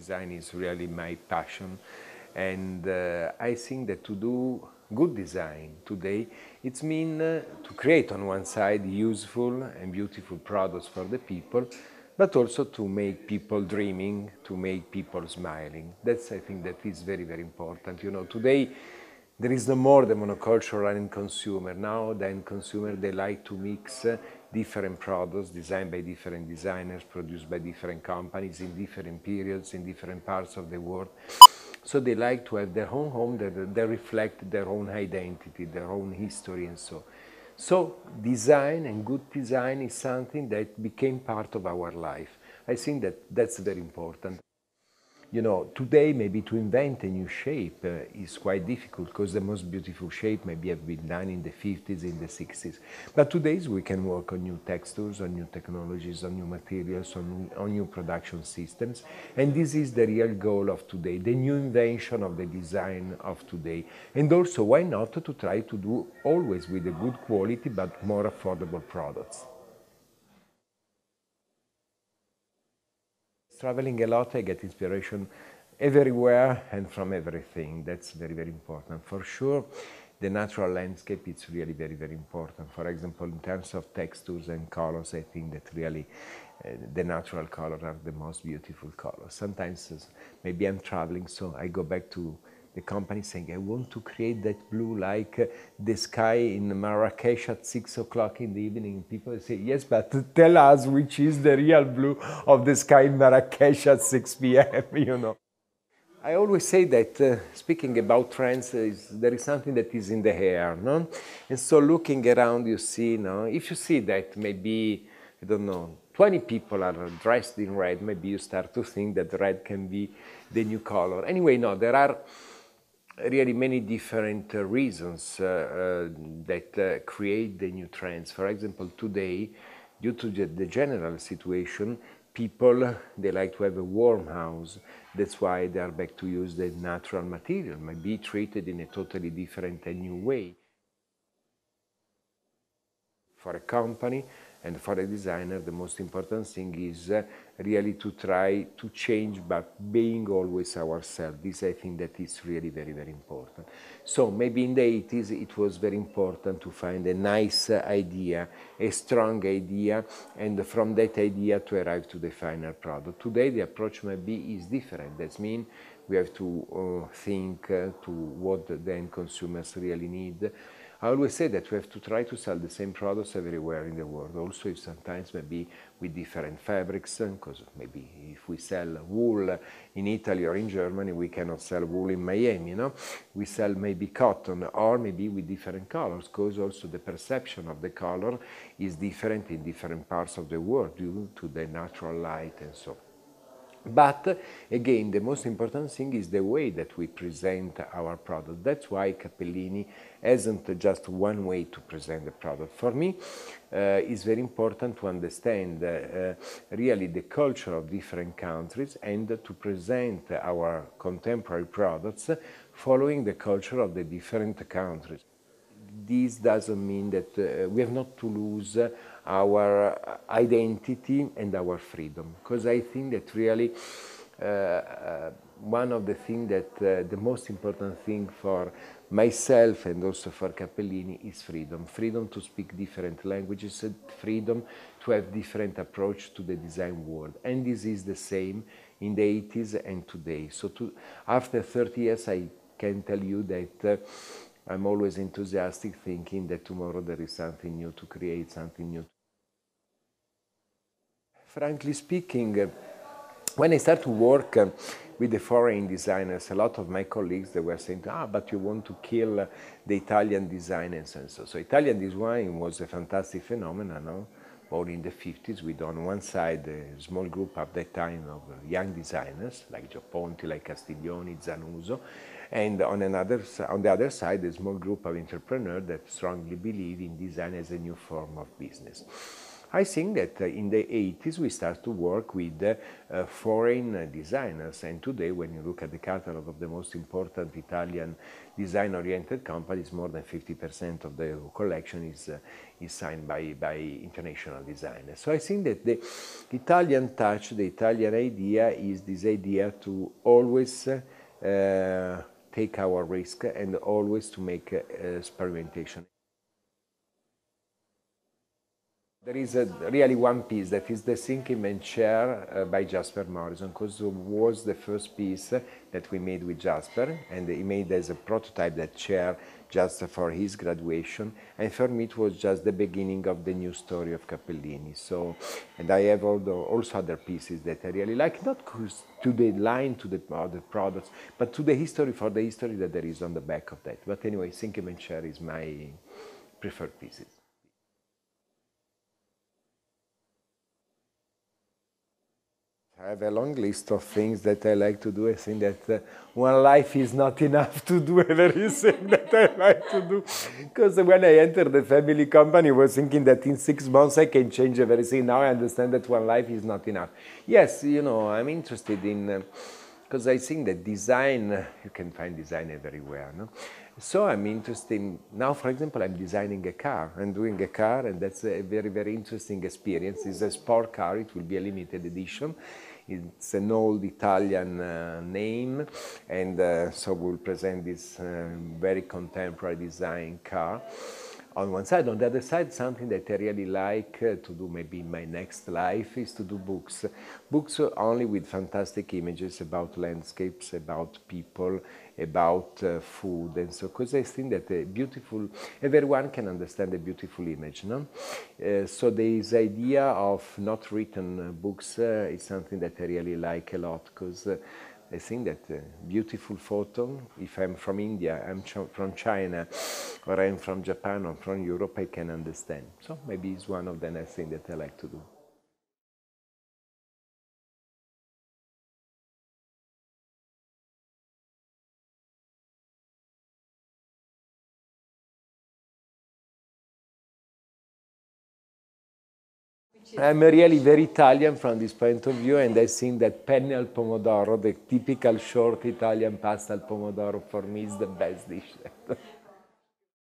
design is really my passion, and I think that to do good design today, it's mean to create on one side useful and beautiful products for the people, but also to make people dreaming, to make people smiling. That's, I think, that is very, very important. You know, today there is no more the monoculture and consumer. Now the end consumer, they like to mix different products designed by different designers, produced by different companies in different periods, in different parts of the world. So they like to have their own home that reflect their own identity, their own history, and so. So design and good design is something that became part of our life. I think that that's very important. You know, today maybe to invent a new shape is quite difficult because the most beautiful shape maybe have been done in the 50s, in the 60s. But today we can work on new textures, on new technologies, on new materials, on new production systems. And this is the real goal of today, the new invention of the design of today. And also, why not to try to do always with a good quality but more affordable products. Traveling a lot, I get inspiration everywhere and from everything. That's very, very important. For sure, the natural landscape is really very, very important. For example, in terms of textures and colors, I think that really the natural colors are the most beautiful colors. Sometimes maybe I'm traveling, so I go back to the company saying, I want to create that blue like the sky in Marrakech at 6 o'clock in the evening. People say, yes, but tell us which is the real blue of the sky in Marrakech at 6 p.m., you know. I always say that speaking about trends, there is something that is in the air, no? And so looking around, you see, no? If you see that maybe, I don't know, 20 people are dressed in red, maybe you start to think that red can be the new color. Anyway, no, there are really many different reasons that create the new trends. For example, today, due to the general situation, people, they like to have a warm house. That's why they are back to use the natural material, maybe treated in a totally different and new way. For a company and for a designer, the most important thing is really to try to change, but being always ourselves. This, I think, that is really very, very important. So maybe in the 80s, it was very important to find a nice idea, a strong idea, and from that idea to arrive to the final product. Today, the approach maybe is different. That means we have to think to what the end consumers really need. I always say that we have to try to sell the same products everywhere in the world. Also, if sometimes maybe with different fabrics, because maybe if we sell wool in Italy or in Germany, we cannot sell wool in Miami, you know? We sell maybe cotton or maybe with different colors, because also the perception of the color is different in different parts of the world due to the natural light and so on. But again, the most important thing is the way that we present our product. That's why Cappellini isn't just one way to present the product. For me, it's very important to understand really the culture of different countries and to present our contemporary products following the culture of the different countries. This doesn't mean that we have not to lose our identity and our freedom, because I think that really one of the things that the most important thing for myself and also for Cappellini is freedom. Freedom to speak different languages, freedom to have different approach to the design world. And this is the same in the 80s and today. So after 30 years, I can tell you that I'm always enthusiastic, thinking that tomorrow there is something new to create, something new. Frankly speaking, when I started to work with the foreign designers, a lot of my colleagues, they were saying, but you want to kill the Italian designers and so. So Italian design was a fantastic phenomenon, no? Born in the 50s, with on one side a small group at that time of young designers, like Gio Ponti, like Castiglioni, Zanuso, and on the other side, a small group of entrepreneurs that strongly believe in design as a new form of business. I think that in the 80s we start to work with foreign designers, and today when you look at the catalog of the most important Italian design-oriented companies, more than 50% of the collection is signed by international designers. So I think that the Italian touch, the Italian idea is this idea to always take our risk and always to make experimentation. There is really one piece that is the sinking man chair by Jasper Morrison, because it was the first piece that we made with Jasper, and he made as a prototype that chair just for his graduation, and for me it was just the beginning of the new story of Cappellini. So, and I have also other pieces that I really like, not to the line, to the other products, but to the history, for the history that there is on the back of that. But anyway, sinking man chair is my preferred pieces. I have a long list of things that I like to do. I think that one life is not enough to do everything that I like to do. Because when I entered the family company, I was thinking that in 6 months I can change everything. Now I understand that one life is not enough. Yes, you know, I'm interested in, because I think that design, you can find design everywhere, no? So I'm interested in, now for example, I'm designing a car. I'm doing a car, and that's a very, very interesting experience. It's a sport car, it will be a limited edition. It's an old Italian name, and so we'll present this very contemporary design car on one side. On the other side, something that I really like to do maybe in my next life is to do books. Books only with fantastic images about landscapes, about people, about food, and so, because I think that everyone can understand a beautiful image, no? So this idea of not written books is something that I really like a lot, because I think that beautiful photo, if I'm from India, I'm from China, or I'm from Japan, or from Europe, I can understand. So maybe it's one of the next things that I like to do. I'm really very Italian from this point of view, and I think that penne al pomodoro, the typical short Italian pasta al pomodoro, for me is the best dish.